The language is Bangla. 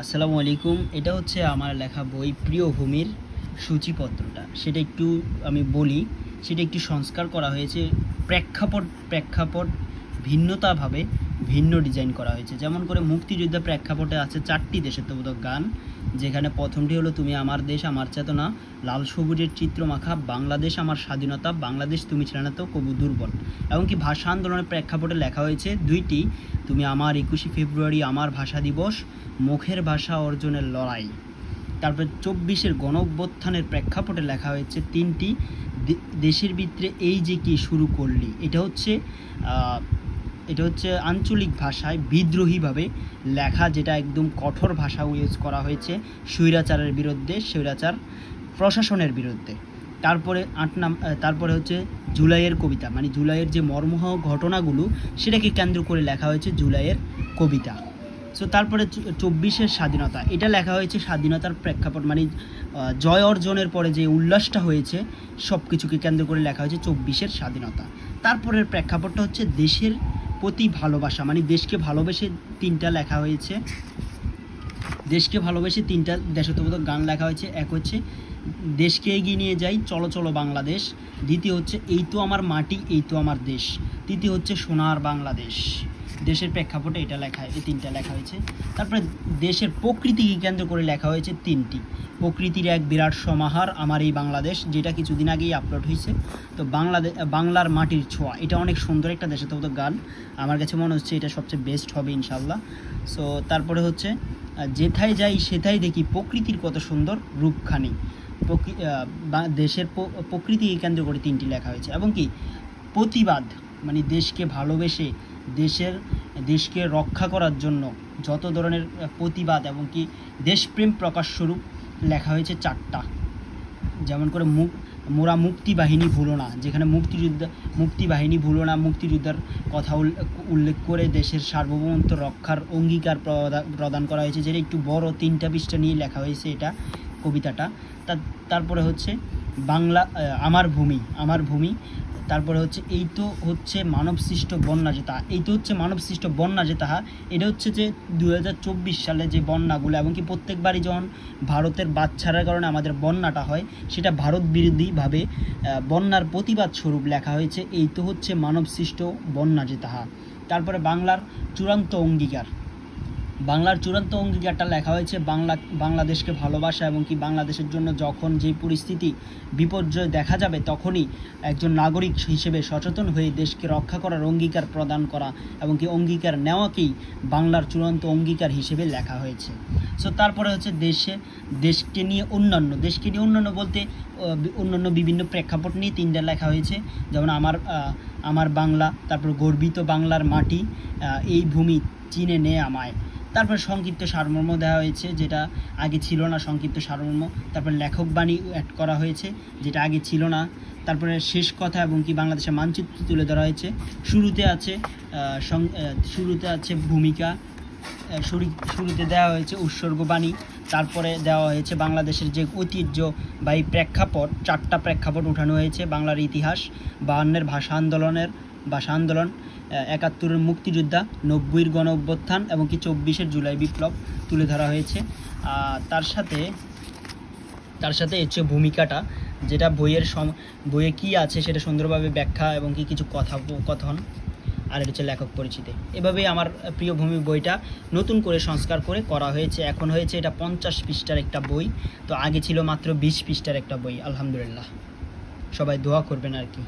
আসসালামু আলাইকুম। এটা হচ্ছে আমার লেখা বই প্রিয় ভূমির সূচিপত্রটা। সেটা একটু আমি বলি, সেটা একটু সংস্কার করা হয়েছে। প্রেক্ষাপট ভিন্নতাভাবে ভিন্ন ডিজাইন করা হয়েছে। যেমন করে মুক্তিযোদ্ধা প্রেক্ষাপটে আছে 4টি দেশাত্মবোধক গান, যেখানে প্রথমটি হলো তুমি আমার দেশ আমার চেতনা, লাল সবুজের চিত্রমাখা, বাংলাদেশ আমার স্বাধীনতা, বাংলাদেশ তুমি ছিলে না তো কবু দুর্বল। এমনকি ভাষা আন্দোলনের প্রেক্ষাপটে লেখা হয়েছে 2টি, তুমি আমার 21শে ফেব্রুয়ারি আমার ভাষা দিবস, মুখের ভাষা অর্জনের লড়াই। তারপরে 24-এর গণ অভ্যুত্থানের প্রেক্ষাপটে লেখা হয়েছে 3টি, দেশের ভিতরে এই যে কি শুরু করলি। এটা হচ্ছে আঞ্চলিক ভাষায় বিদ্রোহীভাবে লেখা, যেটা একদম কঠোর ভাষা ইউজ করা হয়েছে স্বৈরাচারের বিরুদ্ধে, স্বৈরাচার প্রশাসনের বিরুদ্ধে। তারপরে হচ্ছে জুলাইয়ের কবিতা, মানে জুলাইয়ের যে মর্মহ ঘটনাগুলো সেটাকে কেন্দ্র করে লেখা হয়েছে জুলাইয়ের কবিতা। সো তারপরে 24-এর স্বাধীনতা, এটা লেখা হয়েছে স্বাধীনতার প্রেক্ষাপট, মানে জয় অর্জনের পরে যে উল্লাসটা হয়েছে সব কিছুকে কেন্দ্র করে লেখা হয়েছে 24-এর স্বাধীনতা। তারপরের প্রেক্ষাপটটা হচ্ছে দেশের প্রতি ভালোবাসা, মানে দেশকে ভালোবেসে 3টা লেখা হয়েছে, দেশকে ভালোবেসে 3টা দেশাত্মবোধক গান লেখা হয়েছে। এক হচ্ছে দেশকে এগিয়ে নিয়ে যাই চলো চলো বাংলাদেশ, দ্বিতীয় হচ্ছে এই তো আমার মাটি এই তো আমার দেশ, তৃতীয় হচ্ছে সোনার বাংলাদেশ। দেশের প্রেক্ষাপটে এটা লেখা, এই 3টা লেখা হয়েছে। তারপরে দেশের প্রকৃতিকে কেন্দ্র করে লেখা হয়েছে 3টি, প্রকৃতির এক বিরাট সমাহার আমার এই বাংলাদেশ, যেটা কিছুদিন আগেই আপলোড হয়েছে। তো বাংলার মাটির ছোঁয়া, এটা অনেক সুন্দর একটা দেশাত্মবোধক গান, আমার কাছে মনে হচ্ছে এটা সবচেয়ে বেস্ট হবে ইনশাল্লাহ। সো তারপরে হচ্ছে যেথায় যাই সেথায় দেখি প্রকৃতির কত সুন্দর রূপখানি, দেশের প্রকৃতিকে কেন্দ্র করে 3টি লেখা হয়েছে। এবং কি প্রতিবাদ, মানে দেশকে ভালোবেসে দেশকে রক্ষা করার জন্য যত ধরনের প্রতিবাদ এবং কি দেশপ্রেম প্রকাশ স্বরূপ লেখা হয়েছে 4টা। যেমন করে মোরা মুক্তিবাহিনী ভুলো না, যেখানে মুক্তিবাহিনী ভুলো না মুক্তিযুদ্ধের কথা উল্লেখ করে দেশের সার্বভৌমত্ব রক্ষার অঙ্গীকার প্রদান করা হয়েছে, যেটা একটু বড় 3টা পৃষ্ঠা নিয়ে লেখা হয়েছে এটা কবিতাটা। তারপরে হচ্ছে আমার ভূমি। তারপরে হচ্ছে এই তো হচ্ছে মানবসৃষ্ট বন্যা যে তাহা, এটা হচ্ছে যে 2024 সালে যে বন্যাগুলো, এবং কি প্রত্যেকবারই যখন ভারতের বাচ্চার কারণে আমাদের বন্যাটা হয়, সেটা ভারত বিরোধীভাবে বন্যার প্রতিবাদ স্বরূপ লেখা হয়েছে এই তো হচ্ছে মানবসৃষ্ট বন্যা যে তাহা। তারপরে বাংলার চূড়ান্ত অঙ্গীকারটা লেখা হয়েছে বাংলাদেশকে ভালোবাসা, এবং কি বাংলাদেশের জন্য যখন যে পরিস্থিতি বিপর্যয় দেখা যাবে তখনই একজন নাগরিক হিসেবে সচেতন হয়ে দেশকে রক্ষা করার অঙ্গীকার প্রদান করা, এবং কি অঙ্গীকার নেওয়াকেই বাংলার চূড়ান্ত অঙ্গীকার হিসেবে লেখা হয়েছে। সো তারপরে হচ্ছে দেশকে নিয়ে অন্যান্য বলতে অন্যান্য বিভিন্ন প্রেক্ষাপট নিয়ে 3টা লেখা হয়েছে। যেমন আমার বাংলা, তারপর গর্বিত বাংলার মাটি, এই ভূমি চিনে নে আমায়। তারপর সংক্ষিপ্ত সারমর্ম দেওয়া হয়েছে, যেটা আগে ছিল না, সংক্ষিপ্ত সারমর্ম। তারপর লেখক বাণী অ্যাড করা হয়েছে, যেটা আগে ছিল না। তারপরে শেষ কথা এবং কি বাংলাদেশের মানচিত্র তুলে ধরা হয়েছে। শুরুতে আছে ভূমিকা, শুরুতে দেওয়া হয়েছে উৎসর্গবাণী। তারপরে দেওয়া হয়েছে বাংলাদেশের যে ঐতিহ্যবাহী প্রেক্ষাপট, 4টা প্রেক্ষাপট উঠানো হয়েছে। বাংলার ইতিহাস, 52-এর ভাষা আন্দোলন, 71-এর মুক্তিযোদ্ধা, 90-এর গণ অভ্যুত্থান, এবং কি 24-এর জুলাই বিপ্লব তুলে ধরা হয়েছে। তার সাথে হচ্ছে ভূমিকাটা, যেটা বইয়ে কি আছে সেটা সুন্দরভাবে ব্যাখ্যা এবং কি কিছু কথন, আর এটা হচ্ছে লেখক পরিচিতি। এভাবেই আমার প্রিয় ভূমি বইটা নতুন করে সংস্কার করা হয়েছে। এখন হয়েছে এটা 50 পৃষ্ঠার একটা বই, তো আগে ছিল মাত্র 20 পৃষ্ঠার একটা বই। আলহামদুলিল্লাহ, সবাই দোয়া করবেন আর কি।